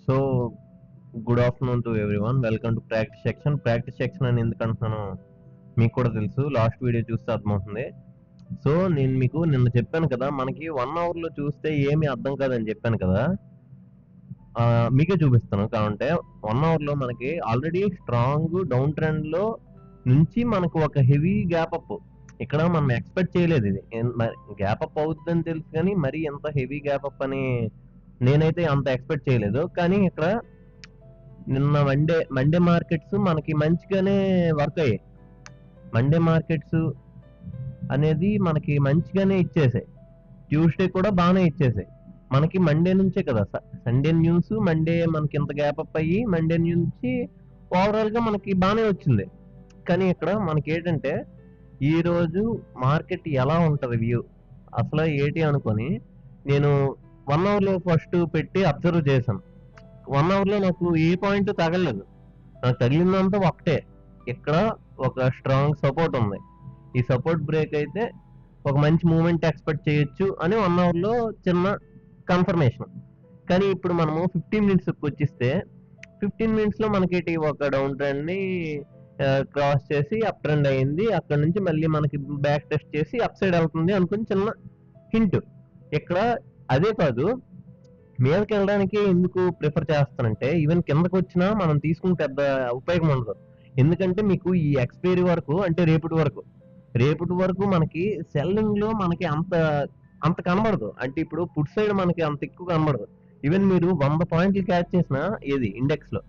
So good afternoon to everyone. Welcome to practice section. Practice section అని ఎందుకు అంటున్నానో మీకు కూడా తెలుసు, లాస్ట్ వీడియో చూస్తే అర్థమవుతుంది. సో నేను మీకు నిన్న చెప్పాను కదా, మనకి 1 అవర్లో చూస్తే ఏమీ అర్థం కాదని చెప్పాను కదా. మీకే చూపిస్తాను కావంటే. 1 అవర్లో మనకి ఆల్రెడీ స్ట్రాంగ్ డౌన్ ట్రెండ్ లో నుంచి మనకు ఒక హెవీ గ్యాప్ అప్ ఇక్కడ మనం ఎక్స్పెక్ట్ చేయలేదు. ఇది గ్యాప్ అప్ అవుతుందని తెలుసు, కానీ మరీ ఎంత హెవీ గ్యాప్ అప్ అని నేనైతే అంత ఎక్స్పెక్ట్ చేయలేదు. కానీ ఇక్కడ నిన్న మండే మార్కెట్స్ మనకి మంచిగానే వర్క్ అయ్యాయి. మండే మార్కెట్స్ అనేది మనకి మంచిగానే ఇచ్చేసాయి. ట్యూస్డే కూడా బాగానే ఇచ్చేసాయి. మనకి మండే నుంచే కదా సండే న్యూస్, మండే మనకి ఇంత గ్యాప్ అప్ అయ్యి మండే నుంచి ఓవరాల్ గా మనకి బాగానే వచ్చింది. కానీ ఇక్కడ మనకి ఏంటంటే ఈ రోజు మార్కెట్ ఎలా ఉంటది వ్యూ అసలు ఏంటి అనుకొని నేను 1 అవర్లో ఫస్ట్ పెట్టి అబ్జర్వ్ చేశాను. 1 అవర్లో నాకు ఏ పాయింట్ తగలలేదు. నాకు తగిలిందంతా ఒకటే, ఇక్కడ ఒక స్ట్రాంగ్ సపోర్ట్ ఉంది. ఈ సపోర్ట్ బ్రేక్ అయితే ఒక మంచి మూమెంట్ ఎక్స్పెక్ట్ చేయొచ్చు అని 1 అవర్లో చిన్న కన్ఫర్మేషన్. కానీ ఇప్పుడు మనము 15 మినిట్స్కి వచ్చిస్తే 15 మినిట్స్లో మనకి ఒక డౌన్ ట్రెండ్ ని క్రాస్ చేసి అప్ ట్రెండ్ అయింది. అక్కడ నుంచి మళ్ళీ మనకి బ్యాక్ టెస్ట్ చేసి అప్ సైడ్ వెళ్తుంది అనుకుని చిన్న హింట్. ఇక్కడ అదే కాదు, మీదకి వెళ్ళడానికి ఎందుకు ప్రిఫర్ చేస్తానంటే ఈవెన్ కిందకు వచ్చినా మనం తీసుకుని పెద్ద ఉపయోగం ఉండదు. ఎందుకంటే మీకు ఈ ఎక్స్పైరీ వరకు అంటే రేపటి వరకు మనకి సెల్లింగ్ లో మనకి అంత అంత కనబడదు. అంటే ఇప్పుడు పుట్ సైడ్ మనకి అంత ఎక్కువ కనబడదు. ఈవెన్ మీరు 100 పాయింట్లు క్యాచ్ చేసినా, ఏది ఇండెక్స్ లో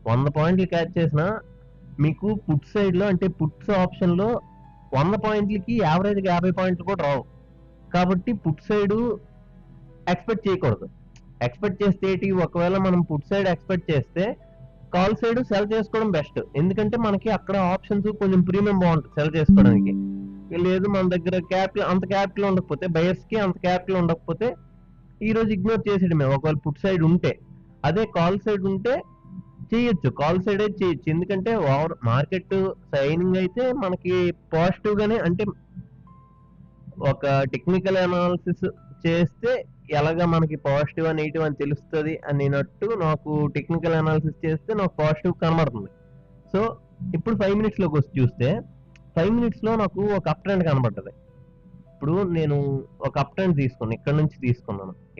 100 పాయింట్లు క్యాచ్ చేసినా మీకు పుట్ సైడ్ లో అంటే పుట్స్ ఆప్షన్ లో 100 పాయింట్లకి యావరేజ్ 50 పాయింట్లు కూడా రావు. కాబట్టి పుట్ సైడ్ ఎక్స్పెక్ట్ చేయకూడదు. ఎక్స్పెక్ట్ చేస్తే ఒకవేళ మనం పుట్ సైడ్ ఎక్స్పెక్ట్ చేస్తే కాల్ సైడ్ సెల్ చేసుకోవడం బెస్ట్. ఎందుకంటే మనకి అక్కడ ఆప్షన్స్ కొంచెం ప్రీమియం బాగుంటుంది సెల్ చేసుకోవడానికి. లేదు మన దగ్గర అంత క్యాపిటల్ ఉండకపోతే, బయర్స్ కి అంత క్యాపిటల్ ఉండకపోతే ఈ రోజు ఇగ్నోర్ చేసేయడమే ఒకవేళ పుట్ సైడ్ ఉంటే. అదే కాల్ సైడ్ ఉంటే చేయొచ్చు, కాల్ సైడ్ అయితే చేయొచ్చు. ఎందుకంటే ఓవర్ మార్కెట్ సైనింగ్ అయితే మనకి పాజిటివ్ గానే, అంటే ఒక టెక్నికల్ అనాలిసిస్ చేస్తే ఎలాగా మనకి పాజిటివ్ నెగిటివ్ అని తెలుస్తుంది అన్నట్టు నాకు టెక్నికల్ అనాలిసిస్ చేస్తే నాకు పాజిటివ్ కనబడుతుంది. సో ఇప్పుడు 5 మినిట్స్ లోకి వచ్చి చూస్తే 5 మినిట్స్ లో నాకు ఒక అప్ ట్రెండ్ కనబడ్డది. ఇప్పుడు నేను ఒక అప్ ట్రెండ్ తీసుకున్నాను,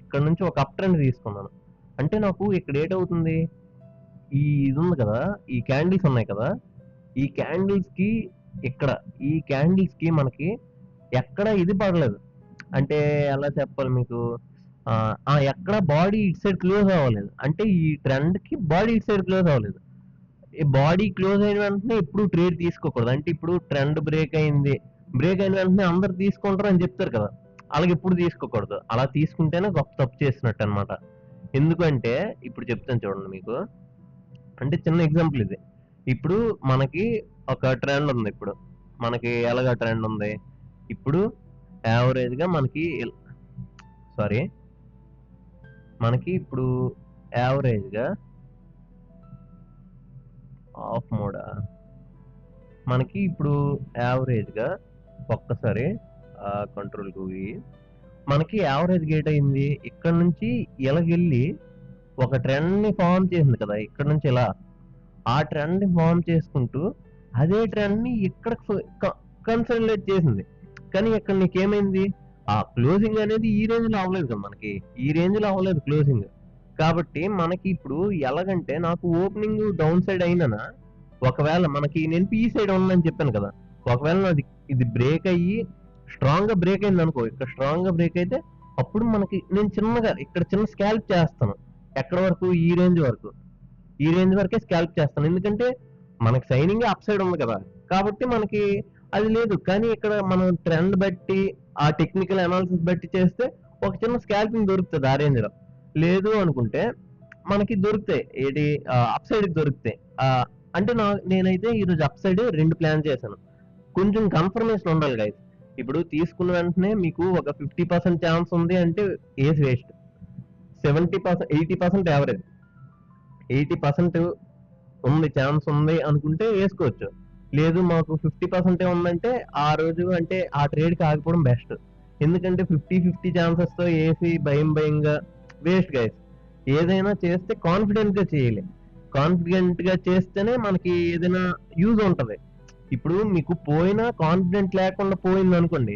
ఇక్కడ నుంచి ఒక అప్ ట్రెండ్ తీసుకున్నాను. అంటే నాకు ఇక్కడ ఏటవుతుంది, ఇది ఉంది కదా, ఈ క్యాండిల్స్ ఉన్నాయి కదా, ఈ క్యాండిల్స్ కి ఈ క్యాండిల్స్ కి మనకి ఎక్కడ ఇది పడలేదు. అంటే ఎలా చెప్పాలి మీకు, ఎక్కడ బాడీ ఇట్ సైడ్ క్లోజ్ అవ్వలేదు. అంటే ఈ ట్రెండ్ కి బాడీ ఇట్ సైడ్ క్లోజ్ అవ్వలేదు. ఈ బాడీ క్లోజ్ అయిన వెంటనే ఇప్పుడు ట్రేడ్ తీసుకోకూడదు. అంటే ఇప్పుడు ట్రెండ్ బ్రేక్ అయిన వెంటనే అందరు తీసుకుంటారు అని చెప్తారు కదా, అలాగే ఇప్పుడు తీసుకోకూడదు. అలా తీసుకుంటేనే గొప్ప తప్పు చేసినట్టు అనమాట. ఎందుకంటే ఇప్పుడు చెప్తాను చూడండి మీకు. అంటే చిన్న ఎగ్జాంపుల్ ఇది. ఇప్పుడు మనకి ఒక ట్రెండ్ ఉంది. ఇప్పుడు మనకి ఎలాగా ట్రెండ్ ఉంది, ఇప్పుడు యావరేజ్ గా మనకి ఇప్పుడు యావరేజ్ గా ఆఫ్ మోడా, మనకి ఇప్పుడు యావరేజ్ గా ఒక్కసారి కంట్రోల్ కి మనకి యావరేజ్ గేట్ అయింది. ఇక్కడ నుంచి ఇలాగెళ్ళి ఒక ట్రెండ్ ని ఫామ్ చేసింది కదా, ఇక్కడ నుంచి ఇలా ఆ ట్రెండ్ ని ఫామ్ చేసుకుంటూ అదే ట్రెండ్ ని ఇక్కడ కన్సల్టేట్ చేసింది. కానీ ఇక్కడ నీకేమైంది, ఆ క్లోజింగ్ అనేది ఈ రేంజ్ లో అవ్వలేదు కదా, మనకి ఈ రేంజ్ లో అవ్వలేదు క్లోజింగ్. కాబట్టి మనకి ఇప్పుడు ఎలాగంటే నాకు ఓపెనింగ్ డౌన్ సైడ్ అయినా, ఒకవేళ మనకి నేను పీ సైడ్ ఉందని చెప్పాను కదా, ఒకవేళ నాది ఇది బ్రేక్ అయ్యి స్ట్రాంగ్ గా బ్రేక్ అయింది అనుకో, ఇక్కడ స్ట్రాంగ్ గా బ్రేక్ అయితే అప్పుడు మనకి నేను చిన్నగా ఇక్కడ చిన్న స్కాల్ప్ చేస్తాను. ఎక్కడ వరకు, ఈ రేంజ్ వరకే స్కాల్ప్ చేస్తాను. ఎందుకంటే మనకి సైనింగ్ అప్ సైడ్ ఉంది కదా, కాబట్టి మనకి అది లేదు. కానీ ఇక్కడ మనం ట్రెండ్ బట్టి ఆ టెక్నికల్ అనాలిసిస్ బట్టి చేస్తే ఒక చిన్న స్కాల్పింగ్ దొరుకుతుంది ఆ రేంజ్ లో. లేదు అనుకుంటే మనకి దొరుకుతాయి, అప్ సైడ్ దొరుకుతాయి. అంటే నేనైతే ఈరోజు అప్ సైడ్ 2 ప్లాన్ చేశాను. కొంచెం కన్ఫర్మేషన్ ఉండాలి గైస్. ఇప్పుడు తీసుకున్న వెంటనే మీకు ఒక 50% ఛాన్స్ ఉంది అంటే ఏజ్ వేస్ట్. 70%, 80% యావరేజ్, 80% ఉంది ఛాన్స్ ఉంది అనుకుంటే వేసుకోవచ్చు. లేదు మాకు 50% ఉందంటే ఆ రోజు అంటే ఆ ట్రేడ్ కి ఆగిపోవడం బెస్ట్. ఎందుకంటే 50-50 ఛాన్సెస్ తో వేసి భయంగా వేస్ట్ గైస్. ఏదైనా చేస్తే కాన్ఫిడెంట్ గా చేయాలి. కాన్ఫిడెంట్ గా చేస్తేనే మనకి ఏదైనా యూజ్ ఉంటది. ఇప్పుడు మీకు పోయినా కాన్ఫిడెంట్ లేకుండా పోయింది అనుకోండి,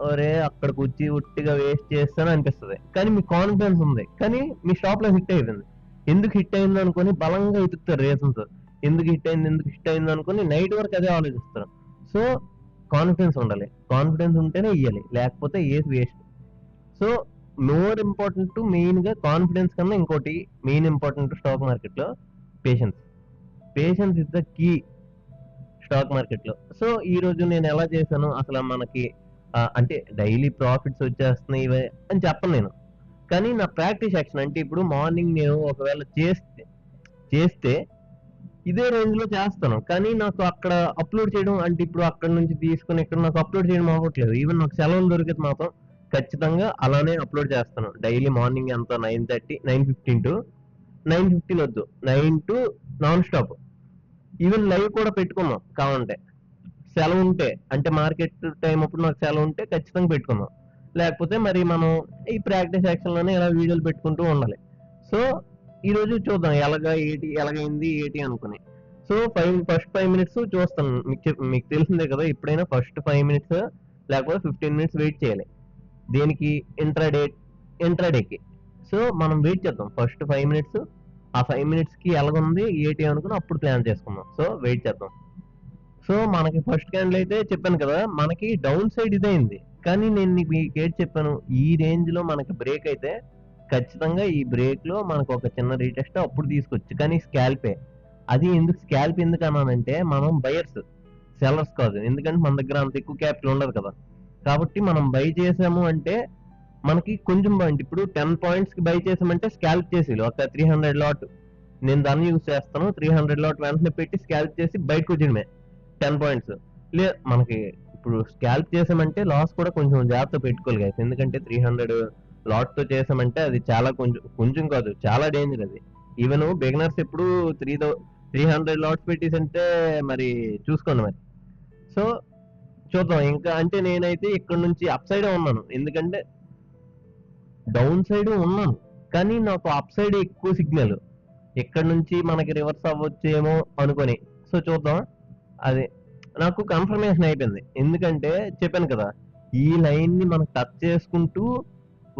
ఒరే అక్కడికి వచ్చి ఉట్టిగా వేస్ట్ చేస్తాను అనిపిస్తుంది. కానీ మీకు కాన్ఫిడెన్స్ ఉంది, కానీ మీ స్టాప్ లో హిట్ అయిపోయింది. ఎందుకు హిట్ అయింది అనుకొని బలంగా ఎదుగుతారు రీజన్స్. ఎందుకు హిట్ అయింది అనుకొని నైట్ వరకు అదే ఆలోచిస్తారు. సో కాన్ఫిడెన్స్ ఉండాలి, కాన్ఫిడెన్స్ ఉంటేనే ఇయ్యాలి, లేకపోతే ఏది waste. So more important main గా కాన్ఫిడెన్స్ కన్నా ఇంకోటి మెయిన్ ఇంపార్టెంట్ స్టాక్ మార్కెట్ లో patience. Patience is the key stock market లో. సో ఈ రోజు నేను ఎలా చేశాను అసలు మనకి అంటే డైలీ ప్రాఫిట్స్ వచ్చేస్తున్నాయి ఇవే అని చెప్పను నేను. కానీ నా ప్రాక్టీస్ యాక్షన్ అంటే ఇప్పుడు మార్నింగ్ నేను ఒకవేళ చేస్తే ఇదే రేంజ్ లో చేస్తాను. కానీ నాకు అక్కడ అప్లోడ్ చేయడం అంటే ఇప్పుడు అక్కడ నుంచి తీసుకుని ఇక్కడ నాకు అప్లోడ్ చేయడం అవ్వట్లేదు. ఈవెన్ నాకు సెలవులు దొరికితే మాత్రం ఖచ్చితంగా అలానే అప్లోడ్ చేస్తాను. డైలీ మార్నింగ్ ఎంత 9:30 9:15 టు 9:15 వద్దు 9 to non stop. Even live కూడా పెట్టుకున్నాం కావాలంటే. సెలవు ఉంటే అంటే మార్కెట్ టైం అప్పుడు నాకు సెలవు ఉంటే ఖచ్చితంగా పెట్టుకుందాం. లేకపోతే మరి మనం ఈ ప్రాక్టీస్ యాక్షన్ లోనే ఇలా వీడియోలు పెట్టుకుంటూ ఉండాలి. సో ఈ రోజు చూద్దాం ఎలాగైంది ఏంటి అనుకుని. సో ఫస్ట్ 5 మినిట్స్ చూస్తాను. మీకు తెలిసిందే కదా, ఎప్పుడైనా ఫస్ట్ 5 మినిట్స్ లేకపోతే 15 మినిట్స్ వెయిట్ చేయాలి. దేనికి? ఇంట్రాడేకి. సో మనం వెయిట్ చేద్దాం ఫస్ట్ 5 మినిట్స్. ఆ 5 మినిట్స్ కి ఎలాగుంది ఏంటి అనుకుని అప్పుడు ప్లాన్ చేసుకుందాం. సో వెయిట్ చేద్దాం. సో మనకి ఫస్ట్ క్యాండిల్ అయితే చెప్పాను కదా, మనకి డౌన్ సైడ్ ఇదైంది. కానీ నేను మీకు ఏంటి చెప్పాను, ఈ రేంజ్ లో మనకి బ్రేక్ అయితే ఖచ్చితంగా ఈ బ్రేక్ లో మనకు ఒక చిన్న రీటెస్ట్ అప్పుడు తీసుకొచ్చు. కానీ స్కాల్పే అది. స్కాల్ప్ ఎందుకు అన్నానంటే మనం బయర్స్, సెల్లర్స్ కాదు. ఎందుకంటే మన దగ్గర అంత ఎక్కువ క్యాపిటల్ ఉండదు కదా. కాబట్టి మనం బై చేసాము అంటే మనకి కొంచెం పాయింట్, ఇప్పుడు 10 పాయింట్స్ కి బై చేసామంటే స్కాల్ప్ చేసి ఒక 300 లాట్ నేను దాన్ని యూజ్ చేస్తాను. 300 లాట్ వెంటనే పెట్టి స్కాల్ప్ చేసి బయటకు వచ్చేయడమే 10 పాయింట్స్. మనకి ఇప్పుడు స్కాల్ప్ చేసామంటే లాస్ కూడా కొంచెం జాగ్రత్త పెట్టుకోవాలి గైస్. ఎందుకంటే 300 లాట్ తో చేసామంటే అది చాలా కొంచెం కాదు, చాలా డేంజర్ అది. ఈవెన్ బిగినర్స్ ఎప్పుడు 300 లాట్స్ పెట్టేసంటే మరి చూసుకోండి మరి. సో చూద్దాం. ఇంకా అంటే నేనైతే ఇక్కడ నుంచి అప్ సైడ్ ఉన్నాను, ఎందుకంటే డౌన్ సైడ్ ఉన్నాను కానీ నాకు అప్ సైడ్ ఎక్కువ సిగ్నల్. ఇక్కడ నుంచి మనకి రివర్స్ అవ్వచ్చేమో అనుకొని. సో చూద్దాం. అది నాకు కన్ఫర్మేషన్ అయిపోయింది. ఎందుకంటే చెప్పాను కదా, ఈ లైన్ ని మనం టచ్ చేసుకుంటూ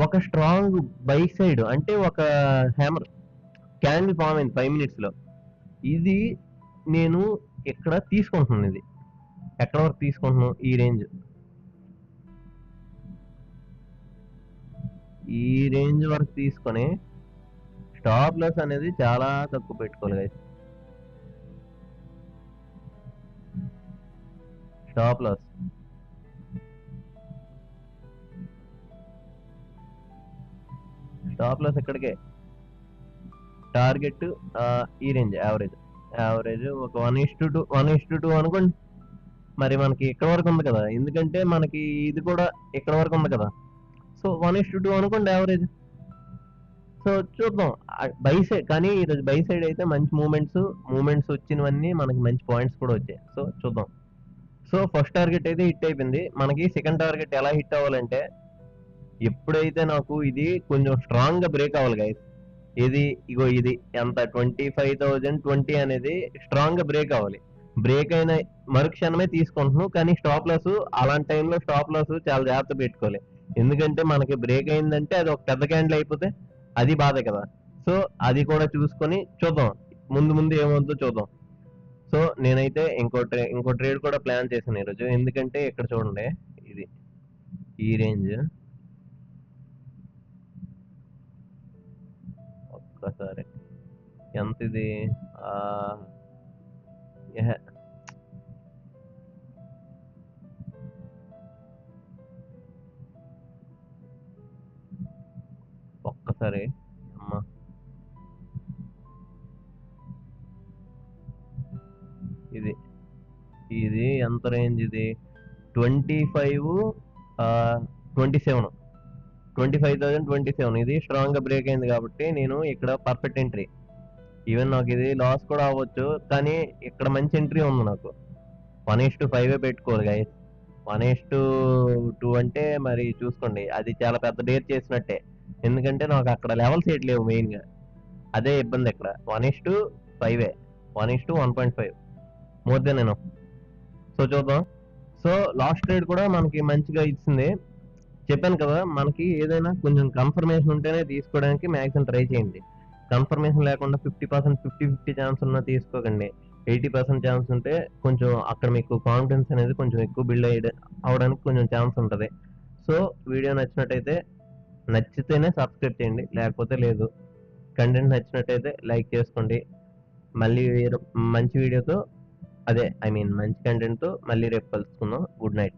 ఒక స్ట్రాంగ్ బై సైడ్ అంటే ఒక హ్యామర్ క్యాండిల్ ఫామ్ అయింది 5 మినిట్స్ లో. ఇది నేను ఇక్కడ తీసుకుంటున్నాను. ఇది ఎక్కడ వరకు తీసుకుంటున్నాను? ఈ రేంజ్ వరకు తీసుకొని స్టాప్ లాస్ అనేది చాలా తక్కువ పెట్టుకోవాలి గైస్. స్టాప్ లాస్ ఎక్కడికే, టార్గెట్ ఈ రేంజ్ యావరేజ్ ఒక 1:2 అనుకోండి. మరి మనకి ఇక్కడ వరకు ఉంది కదా, ఎందుకంటే మనకి ఇది కూడా ఇక్కడ వరకు ఉంది కదా. సో 1:2 అనుకోండి యావరేజ్. సో చూద్దాం బై సైడ్. కానీ ఈరోజు బై సైడ్ అయితే మంచి మూమెంట్స్ వచ్చినవన్నీ మనకి మంచి పాయింట్స్ కూడా వచ్చాయి. సో చూద్దాం. సో ఫస్ట్ టార్గెట్ అయితే హిట్ అయిపోయింది. మనకి సెకండ్ టార్గెట్ ఎలా హిట్ అవ్వాలంటే, ఎప్పుడైతే నాకు ఇది కొంచెం స్ట్రాంగ్ గా బ్రేక్ అవ్వాలి గైస్. ఇది ఎంత 25,020 అనేది స్ట్రాంగ్ గా బ్రేక్ అవ్వాలి. బ్రేక్ అయిన మరుక్షణమే తీసుకుంటున్నాను. కానీ స్టాప్ లాస్ అలాంటి టైంలో స్టాప్ లాస్ చాలా జాగ్రత్త పెట్టుకోవాలి. ఎందుకంటే మనకి బ్రేక్ అయిందంటే అది ఒక పెద్ద క్యాండిల్ అయిపోతే అది బాధే కదా. సో అది కూడా చూసుకొని చూద్దాం, ముందు ఏమవుతుందో చూద్దాం. సో నేనైతే ఇంకో ట్రేడ్ కూడా ప్లాన్ చేశాను ఈరోజు. ఎందుకంటే ఇక్కడ చూడండి, ఇది ఈ రేంజ్ ఒక్కసారి ఎంత ఇది ఒక్కసారి అమ్మా ఇది ఎంత రేంజ్? ఇది 25,27 ఇది స్ట్రాంగ్ గా బ్రేక్ అయింది కాబట్టి నేను ఇక్కడ పర్ఫెక్ట్ ఎంట్రీ. ఈవెన్ నాకు ఇది లాస్ కూడా అవ్వచ్చు, కానీ ఇక్కడ మంచి ఎంట్రీ ఉంది నాకు. 1:5 పెట్టుకోవాలి గైస్. 1:2 అంటే మరి చూసుకోండి, అది చాలా పెద్ద డేర్ చేసినట్టే. ఎందుకంటే నాకు అక్కడ లెవెల్స్ ఏట్ లేవు మెయిన్ గా. అదే ఇబ్బంది ఇక్కడ 1:5 1:1.5 మోర్ దెన్ ఎనఫ్. సో చూద్దాం. సో లాస్ట్ ట్రేడ్ కూడా మనకి మంచిగా ఇచ్చింది. చెప్పాను కదా, మనకి ఏదైనా కొంచెం కన్ఫర్మేషన్ ఉంటేనే తీసుకోవడానికి మ్యాక్సిమం ట్రై చేయండి. కన్ఫర్మేషన్ లేకుండా 50% 50-50 ఛాన్స్ ఉన్నా తీసుకోకండి. 80% ఛాన్స్ ఉంటే కొంచెం అక్కడ మీకు కాన్ఫిడెన్స్ అనేది కొంచెం ఎక్కువ బిల్డ్ అవడానికి కొంచెం ఛాన్స్ ఉంటుంది. సో వీడియో నచ్చితేనే సబ్స్క్రైబ్ చేయండి, లేకపోతే లేదు. కంటెంట్ నచ్చినట్టయితే లైక్ చేసుకోండి. మళ్ళీ మంచి వీడియోతో, మంచి కంటెంట్తో మళ్ళీ రేపు కలుసుకుందాం. Good night.